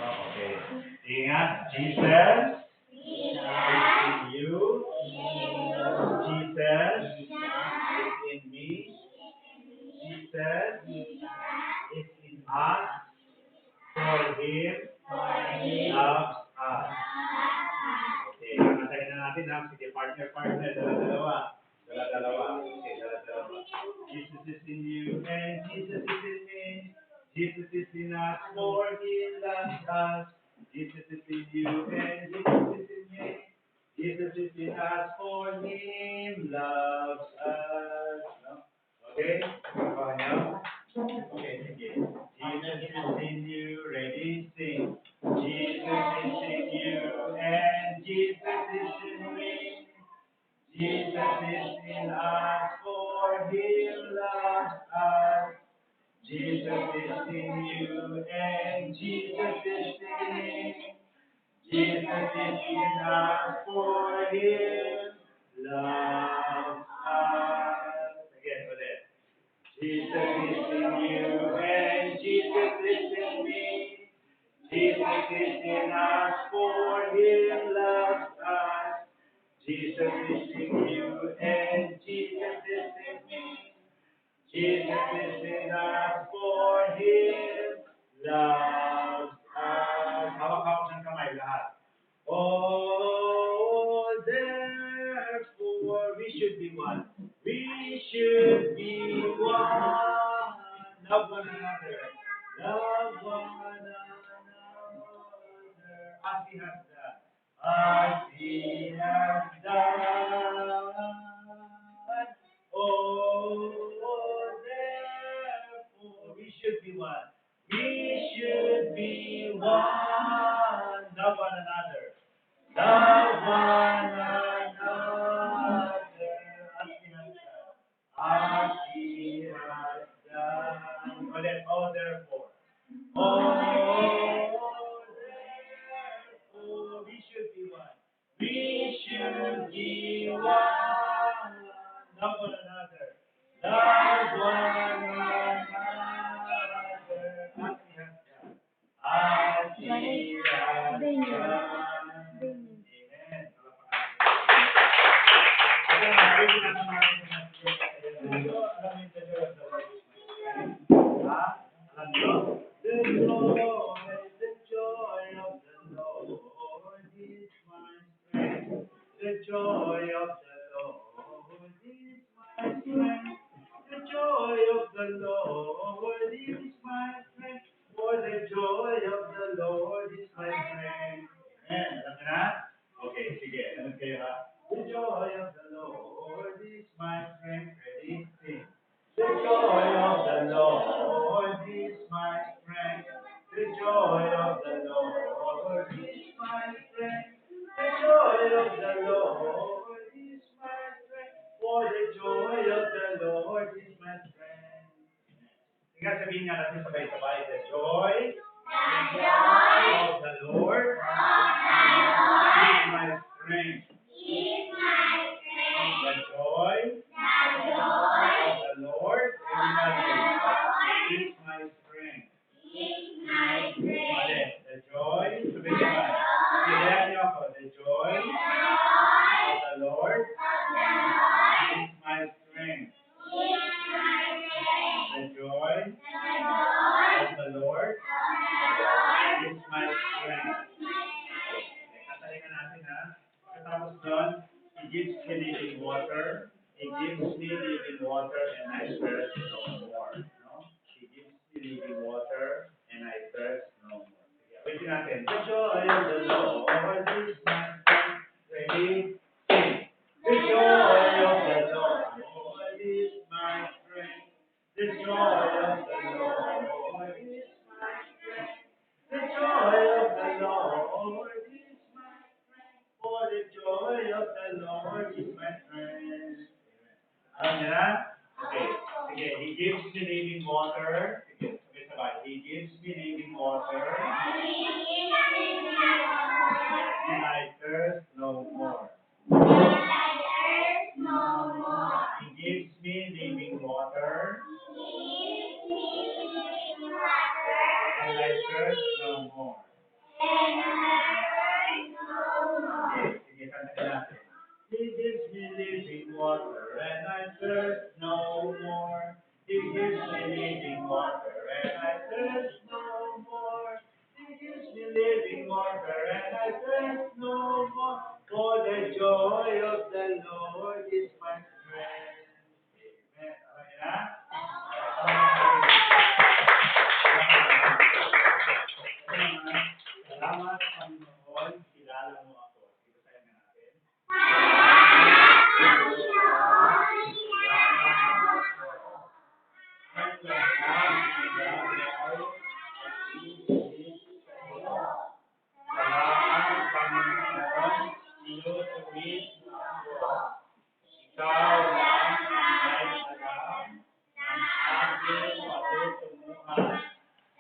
Okay. Ingat, Jesus is in you. Jesus is in me. Jesus is in us. For Him loves us. Okay, kakasayin na natin ha. Sige, partner. Dala-dalawa. Okay, dala-dalawa. Jesus is in you and Jesus is in me. Jesus is in us, for He loves us. Jesus is in you and Jesus is in me. Jesus is in us, for Him loves us. No? Okay? Kapahan niyo? Okay, sige. Jesus is in you, ready, sing. Jesus is in you and Jesus is in me. Jesus is in us, for He loves us. Jesus is in you and Jesus is in me. Jesus is in us, for Him loves us. Again, for that. Jesus is in you and Jesus is in me. Jesus is in us, for Him loves us. Jesus is in you and Jesus is in me. Jesus is in us, for Him loves us. Hawak-hawak ng kamay lahat. Oh, therefore, we should be one. We should be one. Love one another. Love one another. As He has done. As He has done. Oh, therefore, we should be one. We should be one. Love one another. Love one another. As He has done. Oh, therefore. Oh, therefore, we should be one. We should be one. Love one another. Love one another. As He has done. Amen. The joy of the Lord is my strength. The joy of the Lord is my strength. For the joy of the Lord is my strength. Amen. Alam niyo na? Okay, sige. Ano kayo ha? The joy of the Lord is my strength. Ready? Sing. The joy of the Lord is my strength. The joy of the Lord is my strength. The joy of the Lord is my strength. For the joy of the Lord is my strength. Tingnan, sabihin nga natin sabay-sabay. The joy of the Lord is my strength. The joy of the Lord, everybody, is my strength. The joy, sabay-sabay. Sabihin niyo ako, the joy of the Lord is my strength. The joy of the Lord is my strength. Kasalingan natin ha. Katapos doon, He gives me living water. He gives me living water and I thirst no more. No? He gives me living water and I thirst no more. Wait natin. The joy of the Lord is my strength. Ready? Sing. The joy of the Lord is my strength. The joy of the Lord is my strength. The joy of the Lord is my strength. For the joy of the Lord is my strength. Alam niyo na? Okay. Sige. He gives me living water. Sige. Sabay-sabay. He gives me living water. And I thirst no more. water and I thirst no more. For the joy of the Lord is my strength. Amen. Salamat, Panginoon. Kilala mo ako. Dito tayo na natin. Salamat, Panginoon. Inutuwid mo ako. Ikaw lang ang may alam ng aking patutunguhan.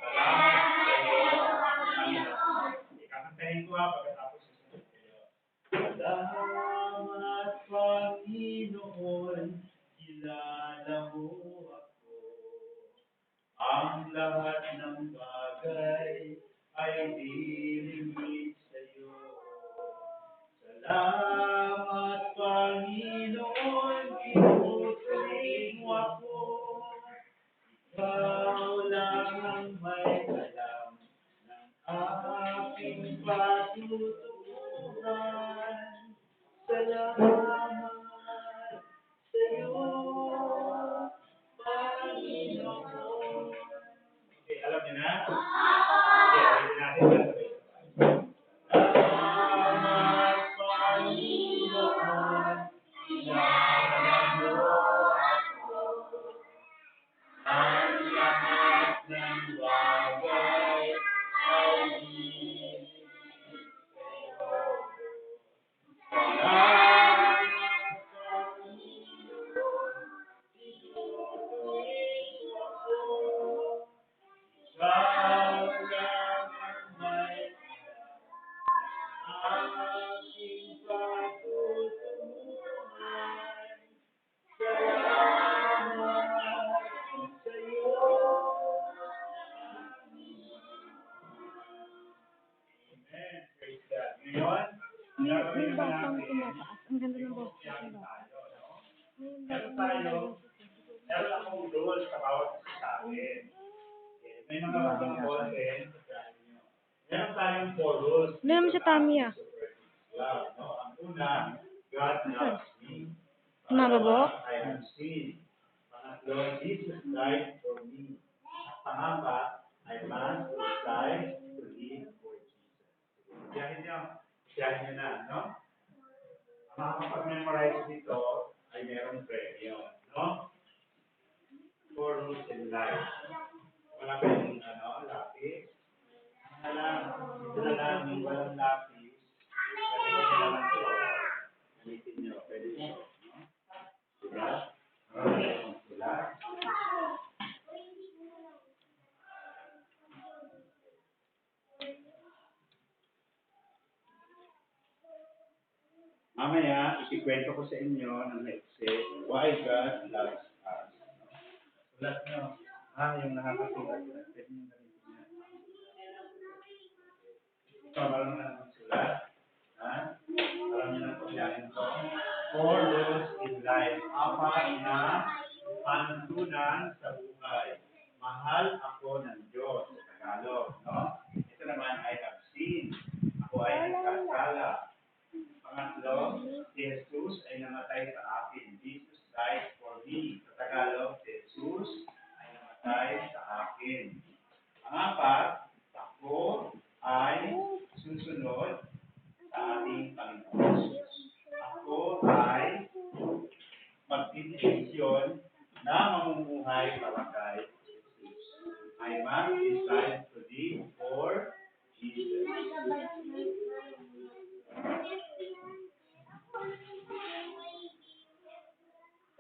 Salamat sa iyo, Panginoon. Ikakantahin ko pagkatapos susunod kayo. Salamat, Panginoon, kilala mo ako. Ang lahat ng bagay ay dilingid sa iyo. Salamat, Panginoon, inutuwid mo ako. Ikaw lang ang may alam ng aking patutunguhan. Salamat sa iyo, Panginoon. Okay, alam niyo na? Okay, ulitin natin. Salamat, Panginoon, kilala mo ako. Ang lahat ng bagay ay ibig sa'yo. Salamat, Panginoon, inutuwid mo ako. Ikaw lang ang may aking patutunguhan. Salamat sa iyo. Amen. Praise God. Ngayon, May batang tumataas. Ang ganda ng boses ng bata. meron akong rules sa bawat isa sa atin. May mga batang content. Meron tayong 4 rules. Hindi naman siya Tami ah. Love, no? Ang una, God loves me. Mababok? I have seen. Pangatlo, Jesus died for me. At pangapat, I must decide to live for Jesus. Siyahin niyo na, no? Ang makakapag-memorize dito ay merong premyo, no? 4 rules in life. Wala kayong, lapis. Ito na lang, yung walang lapis. Pwede nyo na lang ito. Gamitin nyo, pwede ito. Diba? Diba? Mamaya, ikikwento ko sa inyo ng maiksi why God loves us. Sulat nyo. Yung nakakasulat. Pwede nyo gamitin niya. Ikaw, marunong na magsulat. Alam niyo na pagyahin ko. 4 rules in life. 4 na panuntunan sa buhay. Mahal ako ng Diyos sa Tagalog, no? Ito naman, I have seen. Ako ay nagkasala. Pangatlo, si Jesus ay namatay sa akin. Jesus died for me. Sa Tagalog, si Jesus ay namatay sa akin. Pangapat, ako ay susunod sa ating Panginoon. Ako ay magdidesisyon na mamumuhay para kay Jesus. I must decide to live for Jesus.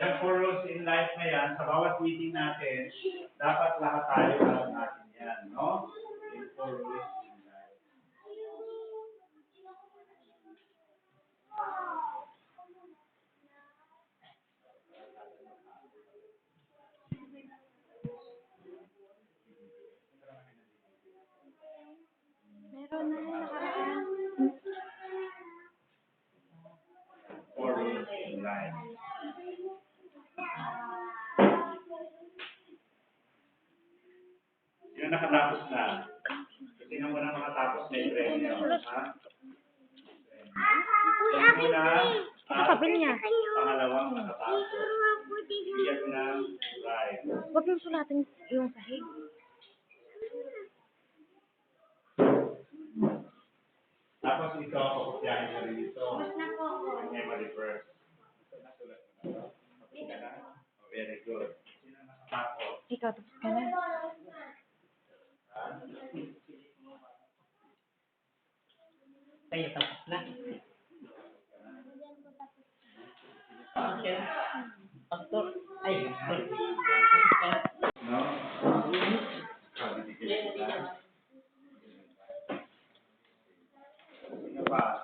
Yung 4 rules in life na yan, sa bawat meeting natin, dapat lahat tayo alam natin yan, no? Yung 4 rules in life. Meron na yung nakaraan. 4 rules in life. yung muna makatapos, may premyo. Ha? Yan muna, Ito papel niya. pangalawang nakatapos. Bigyan ko ng prize. Huwag mong sulatin yung sahig. Tapos ito, pakupyahin na rin ito. Memory verse. Very good. Sino nakatapos? Ikaw, tapos ka na. Kayo tapos na. Okay. Pastor. Ay, No? Sabi ni Kaya. Sino pa?